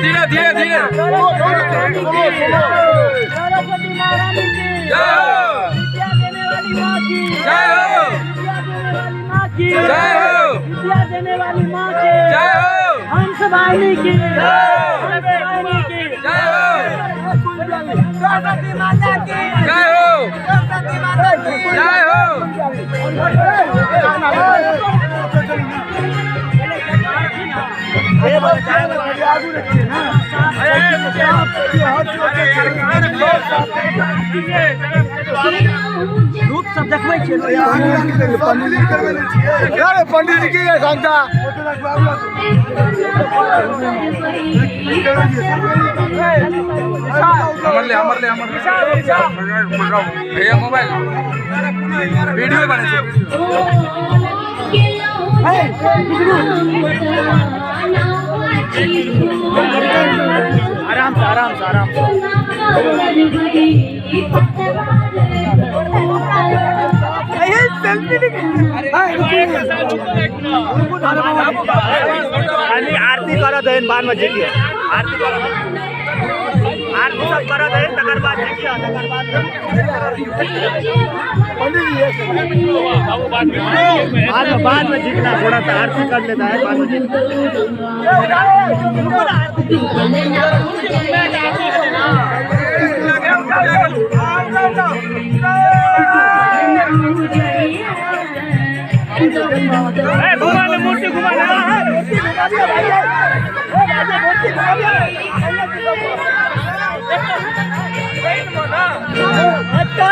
धीरे धीरे धीरे। सरस्वती महारानी की जय हो। विद्या देने वाली माँ की जय हो। विद्या देने वाली माँ की जय हो। हंस वाहिनी की जय हो। हंस वाहिनी की जय हो। सरस्वती माता की जय हो। सरस्वती माता की जय हो। रूप सब देखबै छियै पंडित जी की सांगता अमरले भैया मोबाइल वीडियो बने छे आराम से आराम से आराम से आरती करत है बाद में देखिए आरती करत आरती सब करत है तकर बाद देखिए तकर बाद बाद में जीतना थोड़ा सा आरती कर लेता है बाद में घुमाने मूर्ति घुमाने अच्छा